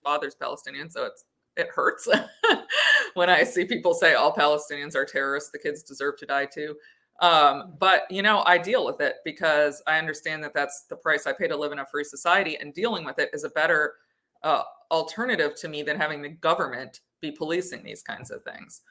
bothers Palestinians, so it hurts when I see people say all Palestinians are terrorists, the kids deserve to die too. But I deal with it because I understand that that's the price I pay to live in a free society, and dealing with it is a better alternative to me than having the government be policing these kinds of things.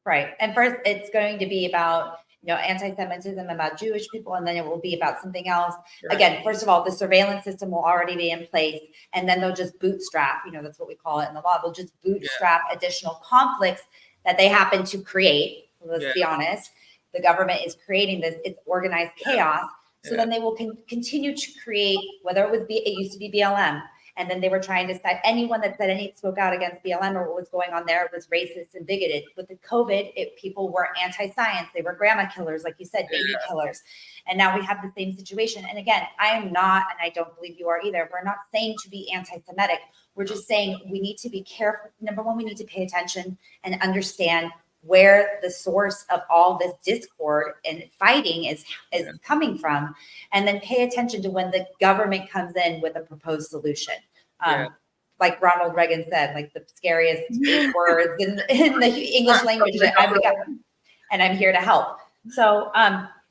Right. And first, it's going to be about anti-Semitism, about Jewish people, and then it will be about something else. Right. Again, first of all, the surveillance system will already be in place, and then they'll just bootstrap, that's what we call it in the law. They'll just bootstrap additional conflicts that they happen to create. Let's be honest. The government is creating this, it's organized chaos. So then they will continue to create, whether it used to be BLM, and then they were trying to say anyone that spoke out against BLM or what was going on there was racist and bigoted. With the COVID, people were anti-science. They were grandma killers, like you said, baby killers. And now we have the same situation. And again, I am not, and I don't believe you are either, we're not saying to be anti-Semitic. We're just saying we need to be careful. Number one, we need to pay attention and understand where the source of all this discord and fighting is coming from, and then pay attention to when the government comes in with a proposed solution. Like Ronald Reagan said, like the scariest 8 words in the English language that I've got, and I'm here to help. So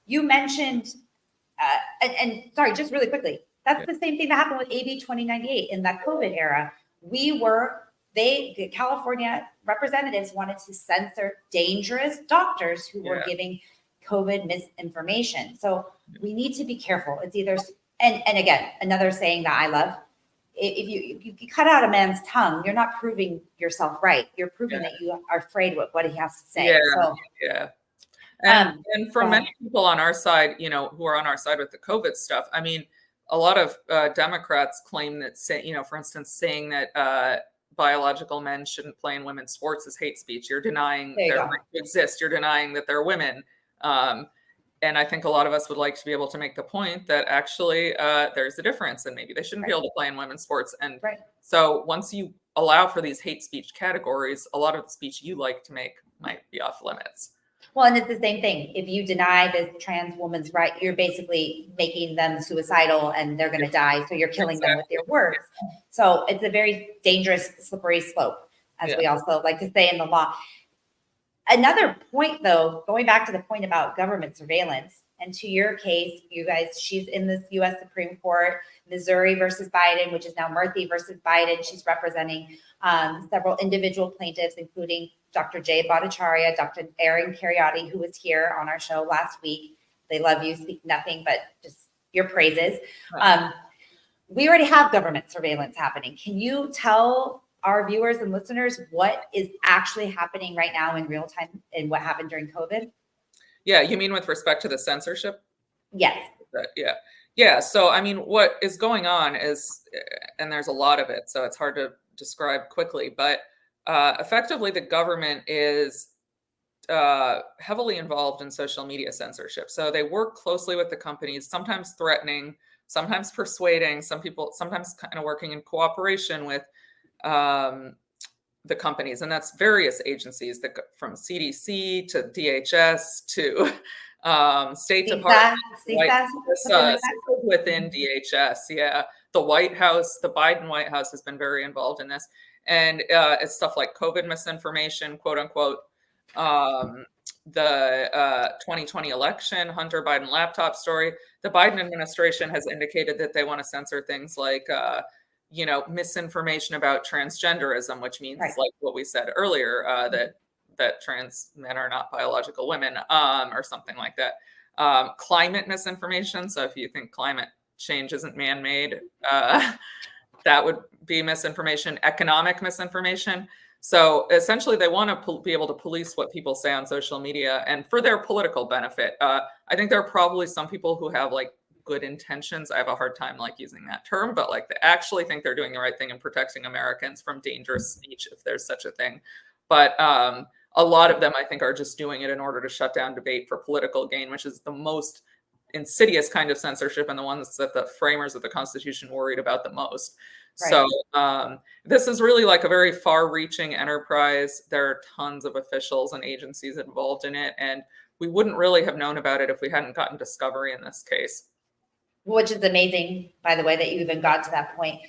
you mentioned, and sorry, just really quickly, that's the same thing that happened with AB 2098 in that COVID era. The California representatives wanted to censor dangerous doctors who were giving COVID misinformation. So we need to be careful. It's either, and again, another saying that I love, if you cut out a man's tongue, you're not proving yourself right. You're proving that you are afraid with what he has to say. And for many people on our side, who are on our side with the COVID stuff, I mean, a lot of Democrats claim that, for instance, saying that biological men shouldn't play in women's sports is hate speech. You're denying their right to exist. You're denying that they're women. And I think a lot of us would like to be able to make the point that actually there's a difference, and maybe they shouldn't be able to play in women's sports. And so once you allow for these hate speech categories, a lot of the speech you like to make might be off limits. Well, and it's the same thing. If you deny the trans woman's right, you're basically making them suicidal and they're going to die. So you're killing them with your words. So it's a very dangerous, slippery slope, as we also like to say in the law. Another point, though, going back to the point about government surveillance, and to your case, you guys, she's in this U.S. Supreme Court, Missouri versus Biden, which is now Murthy versus Biden. She's representing several individual plaintiffs, including Dr. Jay Bhattacharya, Dr. Erin Karyoty, who was here on our show last week. They love you, speak nothing but just your praises. We already have government surveillance happening. Can you tell our viewers and listeners what is actually happening right now in real time and what happened during COVID? Yeah, you mean with respect to the censorship? Yes. Yeah. So, I mean, what is going on is, and there's a lot of it, so it's hard to describe quickly, but effectively the government is heavily involved in social media censorship. So they work closely with the companies, sometimes threatening, sometimes persuading, sometimes kind of working in cooperation with the companies, and that's various agencies that from CDC to DHS to State Department, within DHS. The White House, the Biden White House has been very involved in this, and it's stuff like COVID misinformation, quote unquote, the 2020 election, Hunter Biden laptop story. The Biden administration has indicated that they want to censor things like misinformation about transgenderism, which means like what we said earlier, that trans men are not biological women, or something like that. Climate misinformation. So if you think climate change isn't man-made, that would be misinformation. Economic misinformation. So essentially, they want to be able to police what people say on social media, and for their political benefit. I think there are probably some people who have like good intentions. I have a hard time like using that term, but like they actually think they're doing the right thing and protecting Americans from dangerous speech, if there's such a thing. But a lot of them, I think, are just doing it in order to shut down debate for political gain, which is the most insidious kind of censorship and the ones that the framers of the Constitution worried about the most. So this is really like a very far-reaching enterprise. There are tons of officials and agencies involved in it, and we wouldn't really have known about it if we hadn't gotten discovery in this case. Which is amazing, by the way, that you even got to that point.